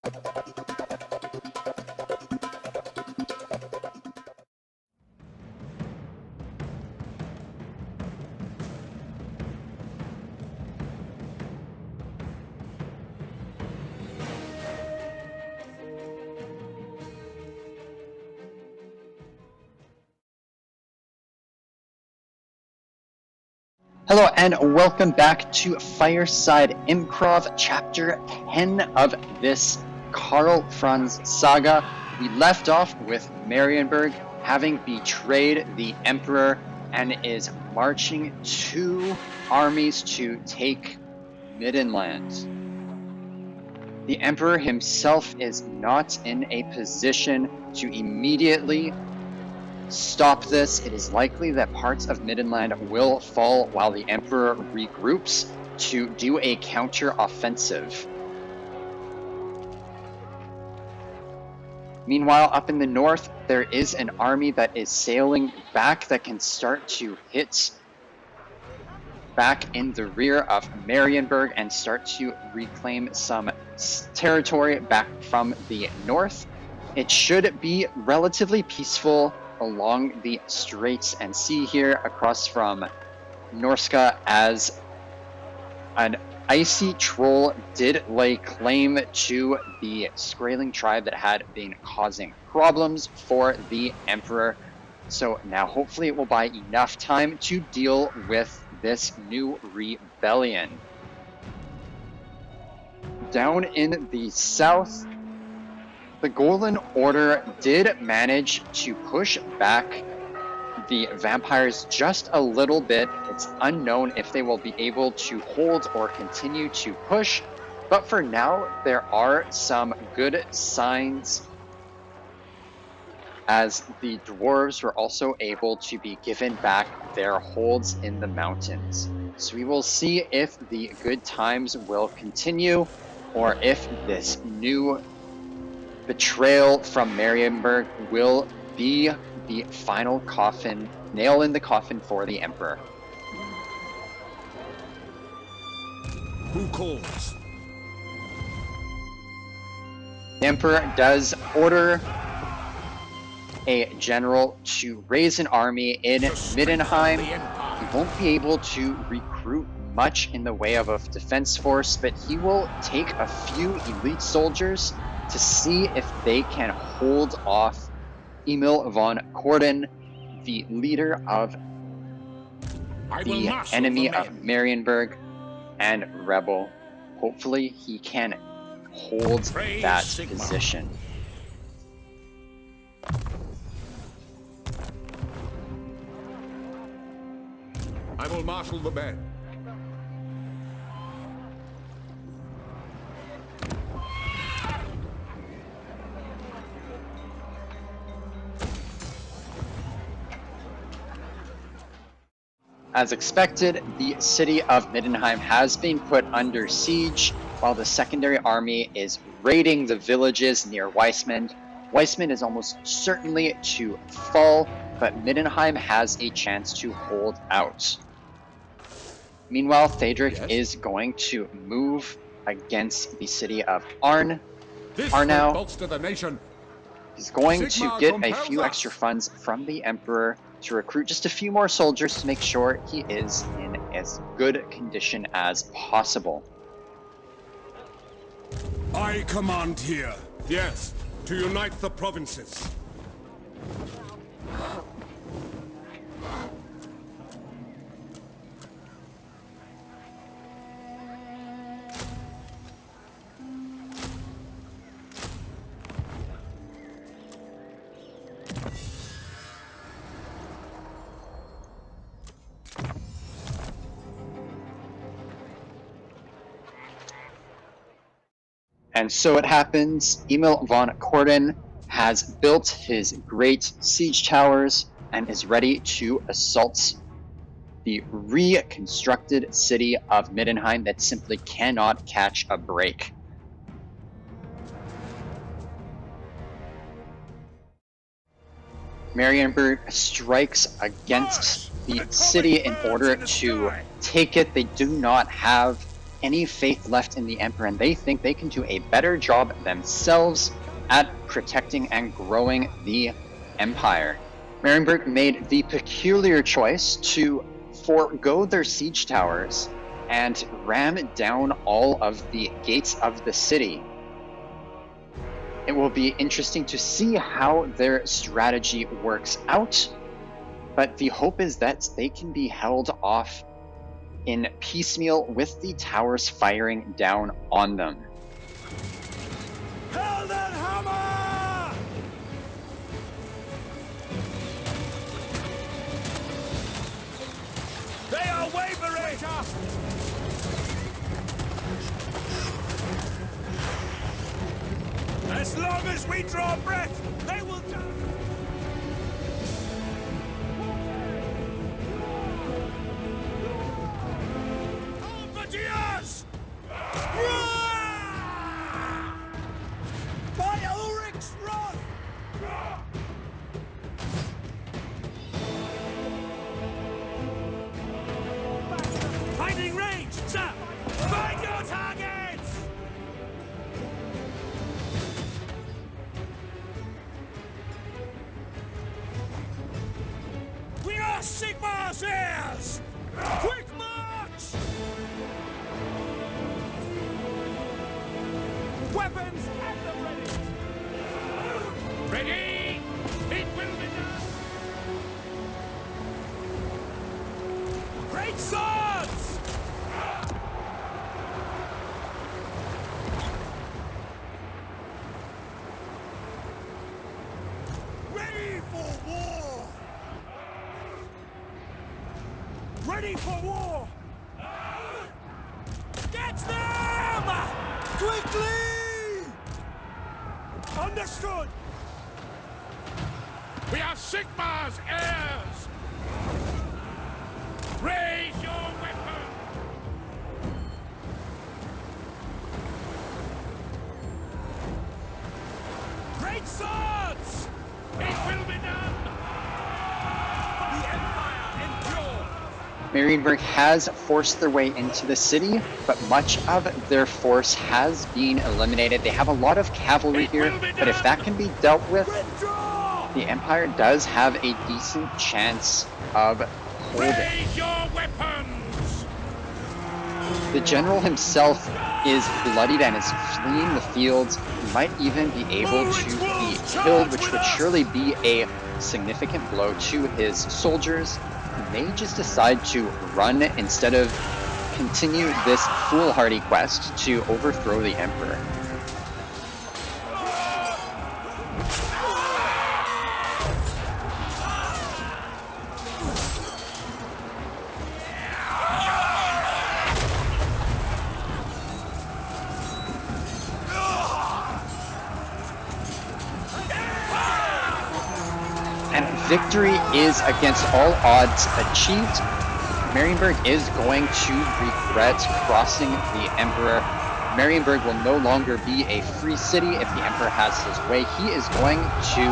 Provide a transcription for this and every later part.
Hello and welcome back to Fireside Improv, Chapter 10 of this Karl Franz saga. We left off with Marienburg having betrayed the Emperor and is marching 2 armies to take Middenland. The Emperor himself is not in a position to immediately stop this. It is likely that parts of Middenland will fall while the Emperor regroups to do a counter-offensive. Meanwhile, up in the north, there is an army that is sailing back that can start to hit back in the rear of Marienburg and start to reclaim some territory back from the north. It should be relatively peaceful along the straits and sea here across from Norska, as an icy troll did lay claim to the Skraeling tribe that had been causing problems for the Emperor. So now hopefully it will buy enough time to deal with this new rebellion. Down in the south, the Golden Order did manage to push back the vampires just a little bit. It's unknown if they will be able to hold or continue to push, but for now there are some good signs, as the dwarves were also able to be given back their holds in the mountains. So we will see if the good times will continue or if this new betrayal from Marienburg will be the final coffin, nail in the coffin for the Emperor. Who calls? The Emperor does order a general to raise an army in Middenheim. He won't be able to recruit much in the way of a defense force, but he will take a few elite soldiers to see if they can hold off Emil von Carstein, the leader of the enemy of Marienburg and rebel. Hopefully he can hold that position. I will marshal the men. As expected, the city of Middenheim has been put under siege, while the secondary army is raiding the villages near Weissmund. Weissmund is almost certainly to fall, but Middenheim has a chance to hold out. Meanwhile, Theodric is going to move against the city of Arnau. He's going to get a few extra funds from the Emperor to recruit just a few more soldiers to make sure he is in as good condition as possible. I command here. Yes, to unite the provinces. And so it happens, Emil von Carstein has built his great siege towers and is ready to assault the reconstructed city of Middenheim that simply cannot catch a break. Marienburg strikes against the city in order to take it. They do not have any faith left in the Emperor, and they think they can do a better job themselves at protecting and growing the Empire. Marienburg made the peculiar choice to forego their siege towers and ram down all of the gates of the city. It will be interesting to see how their strategy works out, but the hope is that they can be held off in piecemeal with the towers firing down on them. Held and hammer! They are wavering! As long as we draw breath, they will die! Bombardiers! By Ulrich's wrath! Finding range, sir! Find your targets! We are Sigmar's heirs! Quick march! Weapons at the ready! Ready! It will be done! Great swords! Ready for war! Ready for war! Get them! Quickly! Understood! We are Sigmar's heirs! Raise your weapon! Great swords! It will be done! The Empire endure! Marienburg has forced their way into the city, but much of their force has been eliminated. They have a lot of cavalry here, but if that can be dealt with, the Empire does have a decent chance of holding. Raise your weapons! The general himself is bloodied and is fleeing the fields. He might even be able to be killed, which would surely be a significant blow to his soldiers. He may just decide to run instead of continue this foolhardy quest to overthrow the Emperor. Victory is, against all odds, achieved. Marienburg is going to regret crossing the Emperor. Marienburg will no longer be a free city if the Emperor has his way. He is going to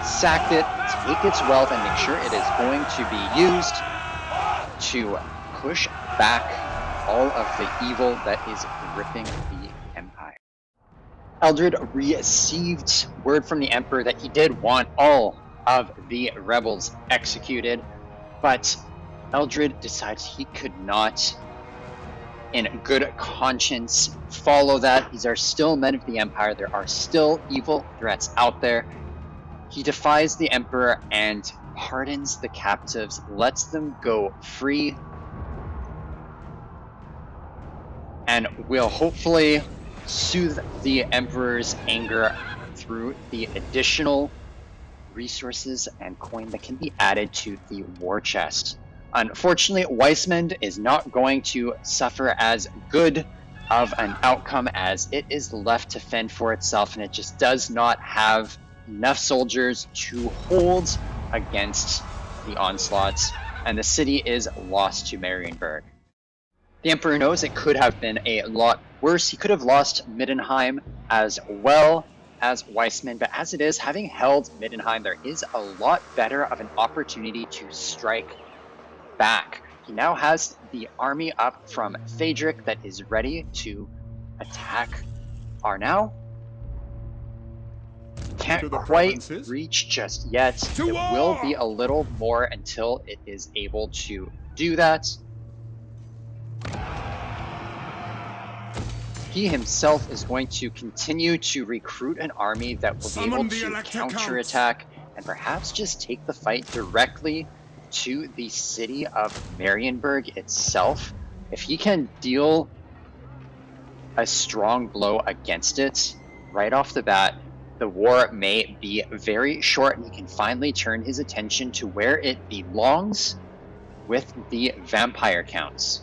sack it, take its wealth, and make sure it is going to be used to push back all of the evil that is gripping the Empire. Eldred received word from the Emperor that he did want all of the rebels executed, but Eldred decides he could not, in good conscience, follow that. These are still men of the Empire. There are still evil threats out there. He defies the Emperor and pardons the captives, lets them go free, and will hopefully soothe the Emperor's anger through the additional resources and coin that can be added to the war chest. Unfortunately, Weismund is not going to suffer as good of an outcome, as it is left to fend for itself, and it just does not have enough soldiers to hold against the onslaughts, and the city is lost to Marienburg. The Emperor knows it could have been a lot worse. He could have lost Middenheim as well as Weismund, but as it is, having held Middenheim, there is a lot better of an opportunity to strike back. He now has the army up from Phaedric that is ready to attack Arnau. Can't quite reach just yet. It will be a little more until it is able to do that. He himself is going to continue to recruit an army that will be able to counterattack and perhaps just take the fight directly to the city of Marienburg itself. If he can deal a strong blow against it right off the bat, the war may be very short and he can finally turn his attention to where it belongs with the vampire counts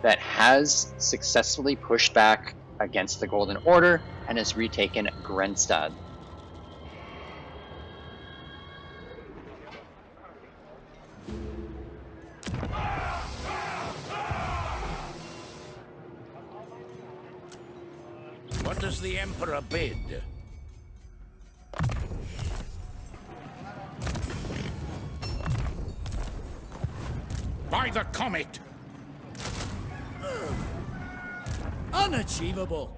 that has successfully pushed back against the Golden Order and has retaken Grenstad. What does the Emperor bid? By the comet! Unachievable!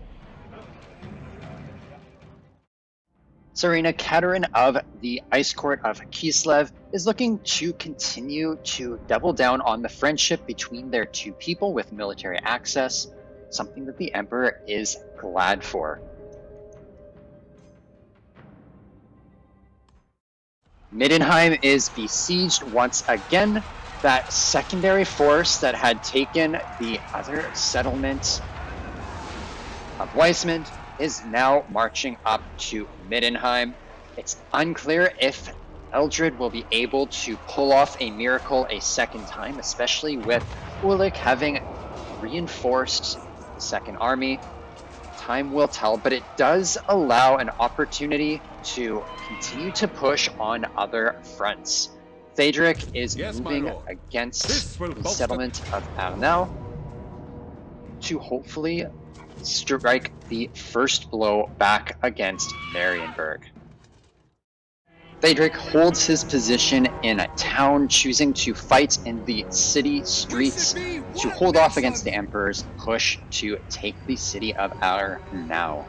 Tsarina Katerin of the Ice Court of Kislev is looking to continue to double down on the friendship between their two people with military access, something that the Emperor is glad for. Middenheim is besieged once again. That secondary force that had taken the other settlement of Weissman is now marching up to Middenheim. It's unclear if Eldred will be able to pull off a miracle a second time, especially with Ulik having reinforced the Second Army. Time will tell, but it does allow an opportunity to continue to push on other fronts. Phaedric is moving against the settlement of Arnau to hopefully strike the first blow back against Marienburg. Phaedric holds his position in a town, choosing to fight in the city streets to hold off against the Emperor's push to take the city of Arnau.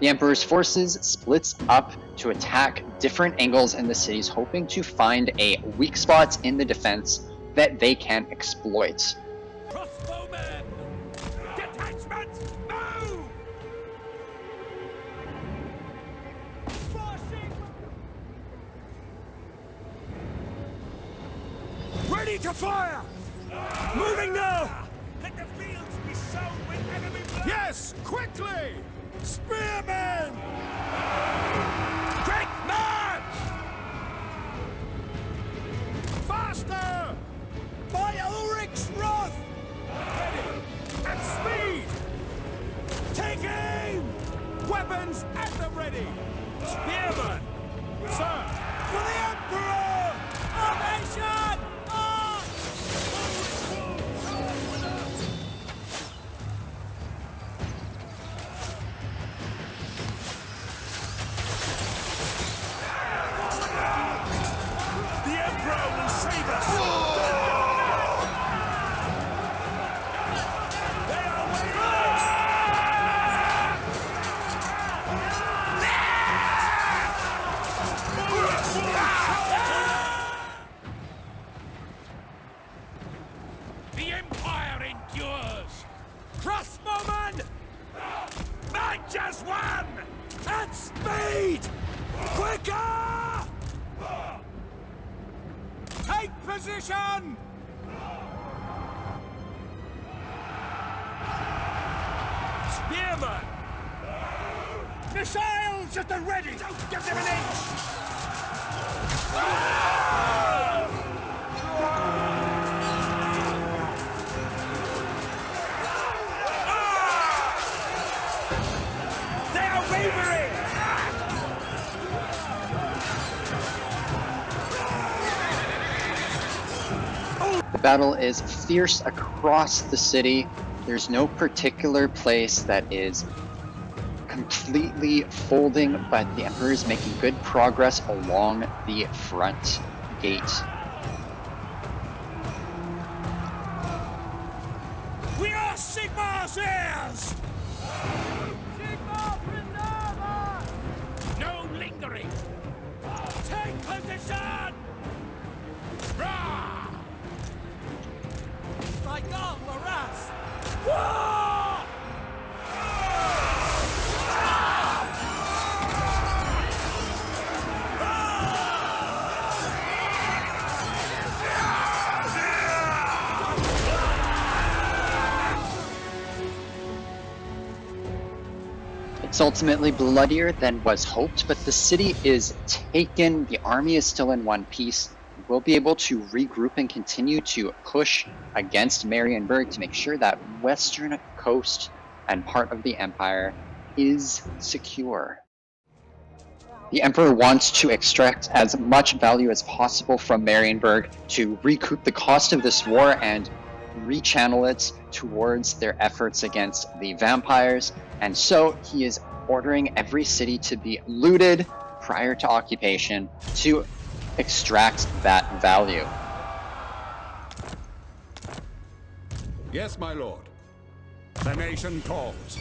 The Emperor's forces splits up to attack different angles in the cities, hoping to find a weak spot in the defense that they can exploit. Crossbowmen! Detachments, move! Ready to fire! Moving now! Let the fields be sown with enemy blood! Yes, quickly! Spearmen! Great march! Faster! By Ulrich's wrath! Ready! At speed! Take aim! Weapons at the ready! Spearmen! Sir! For the Emperor! Formation! On! The Emperor will save us! They are The Empire endures! Crossbowmen! March as one! At speed! Quicker! Take position! Spearmen! Missiles at the ready! Don't give them an inch! They are wavering! The battle is fierce across the city. There's no particular place that is completely folding, but the Emperor is making good progress along the front gate. Cross ears! Sigma, preserve us! No lingering! Take position! Rah! Strike on, Maras! War! It's ultimately bloodier than was hoped, but the city is taken. The army is still in one piece. We'll be able to regroup and continue to push against Marienburg to make sure that western coast and part of the empire is secure. The Emperor wants to extract as much value as possible from Marienburg to recoup the cost of this war and rechannel it towards their efforts against the vampires, and so he is ordering every city to be looted prior to occupation to extract that value. Yes, my lord. The nation calls.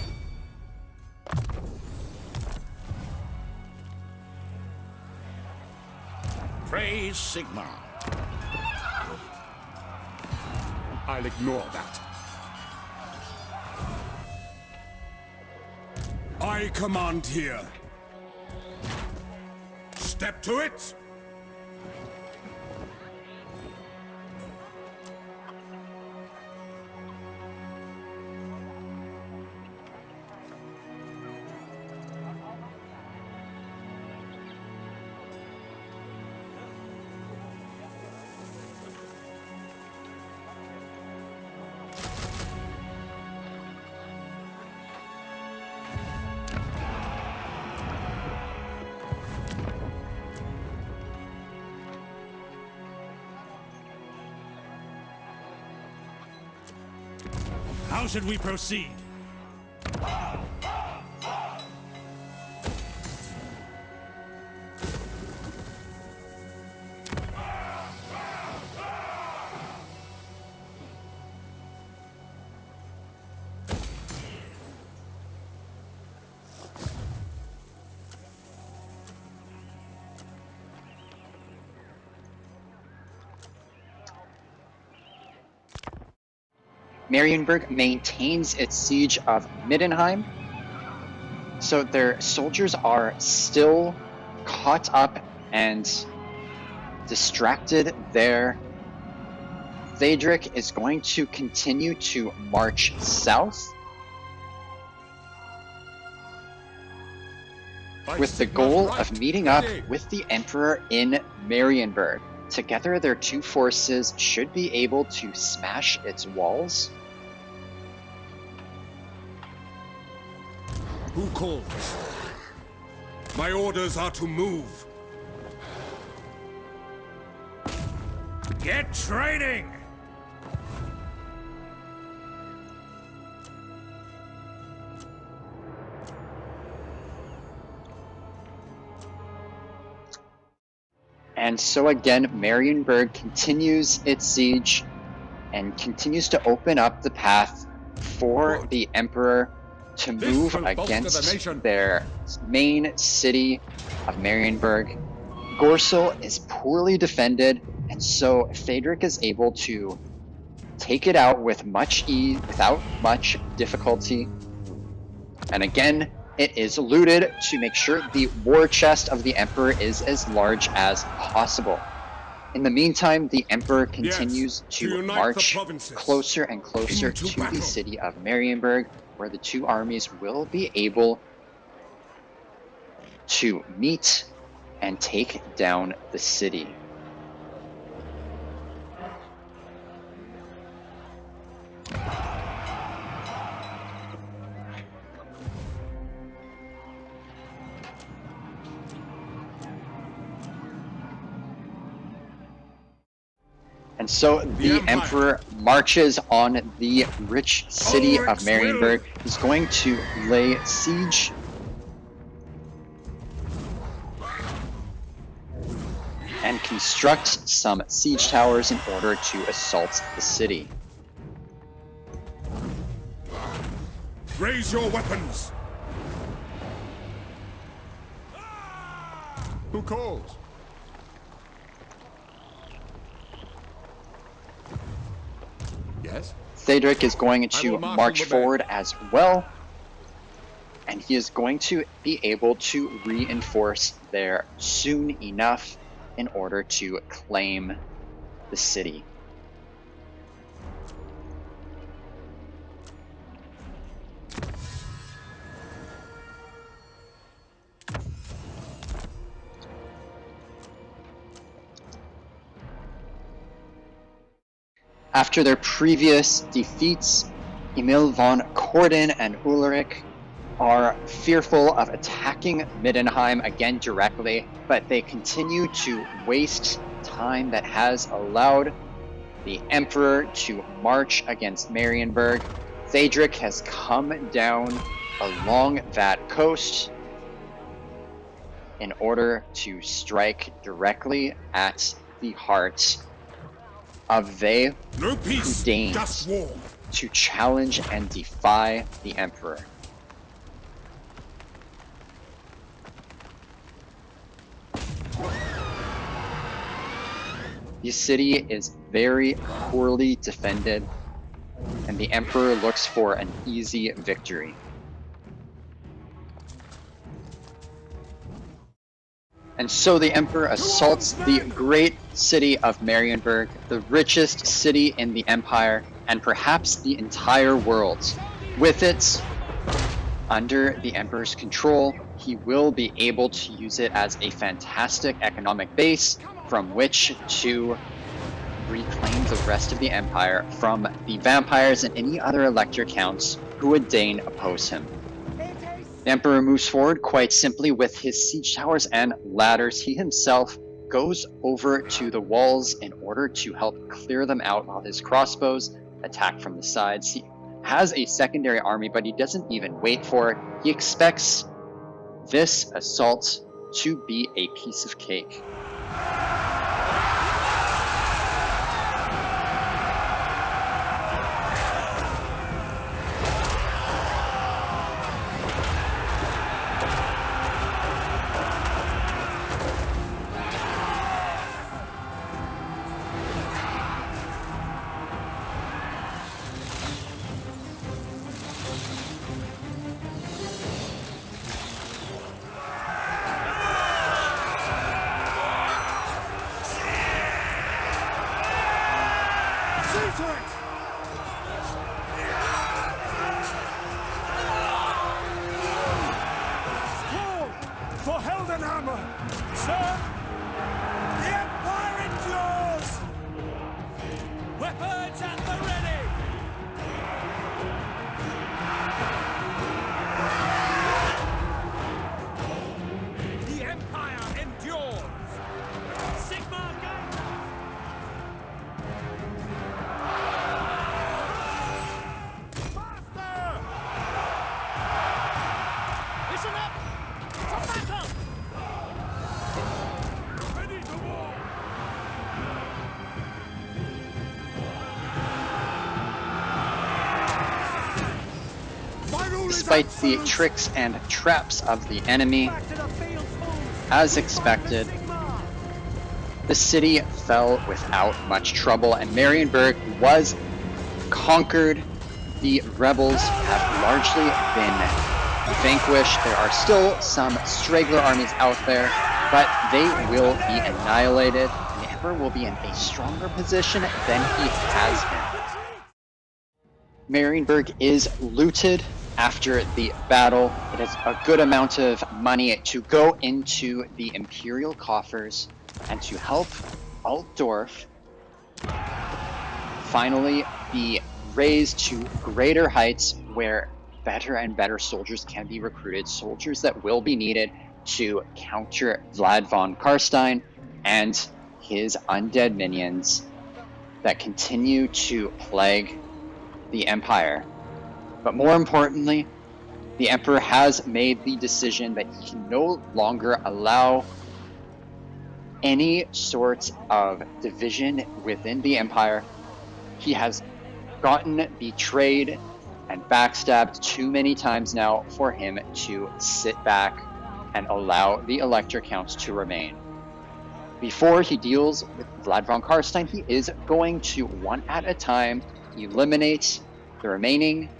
Praise Sigma. I'll ignore that. I command here. Step to it. How should we proceed? Marienburg maintains its siege of Middenheim, so their soldiers are still caught up and distracted there. Thadric is going to continue to march south with the goal of meeting up with the Emperor in Marienburg. Together, their two forces should be able to smash its walls. Who calls? My orders are to move. Get training! And so again, Marienburg continues its siege and continues to open up the path for the Emperor to move against their main city of Marienburg. Gorsel is poorly defended, and so Thadric is able to take it out with much ease, without much difficulty. And again, it is looted to make sure the war chest of the Emperor is as large as possible. In the meantime, the Emperor continues to march closer and closer to the city of Marienburg, where the two armies will be able to meet and take down the city. And so the Emperor marches on the rich city of Marienburg. He's going to lay siege and construct some siege towers in order to assault the city. Raise your weapons! Who calls? Yes? Cedric is going I to will marshal march the band. forward as well, and he is going to be able to reinforce there soon enough in order to claim the city. After their previous defeats, Emil von Corden and Ulrich are fearful of attacking Middenheim again directly, but they continue to waste time that has allowed the Emperor to march against Marienburg. Cedric has come down along that coast in order to strike directly at the heart of they No who peace, deigns just war. to challenge and defy the Emperor. The city is very poorly defended, and the Emperor looks for an easy victory. And so the Emperor assaults the great city of Marienburg, the richest city in the Empire, and perhaps the entire world. With it under the Emperor's control, he will be able to use it as a fantastic economic base from which to reclaim the rest of the Empire from the vampires and any other elector counts who would deign oppose him. The Emperor moves forward quite simply with his siege towers and ladders. He himself goes over to the walls in order to help clear them out while his crossbows attack from the sides. He has a secondary army, but he doesn't even wait for it. He expects this assault to be a piece of cake. For Heldenhammer! Sir! The Empire endures! Weapons at the ready! The Empire endures! Sigma Gaia! Master! Listen up! Come back up! Ready to war! My rule is Despite the absolute. tricks and traps of the enemy, Back to the field, fools! as expected, Sigma! the city fell without much trouble, and Marienburg was conquered. The rebels have largely been vanquished. There are still some straggler armies out there, but they will be annihilated, and the Emperor will be in a stronger position than he has been. Marienburg is looted after the battle. It is a good amount of money to go into the imperial coffers and to help Altdorf finally be raised to greater heights where better and better soldiers can be recruited, soldiers that will be needed to counter Vlad Von Carstein and his undead minions that continue to plague the Empire. But more importantly, the Emperor has made the decision that he can no longer allow any sort of division within the Empire. He has gotten betrayed and backstabbed too many times now for him to sit back and allow the Elector counts to remain. Before he deals with Vlad Von Carstein, he is going to, one at a time, eliminate the remaining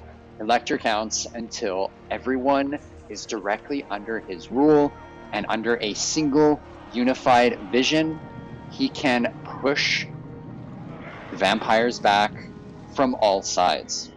Elector counts until everyone is directly under his rule and under a single unified vision. He can push the vampires back from all sides.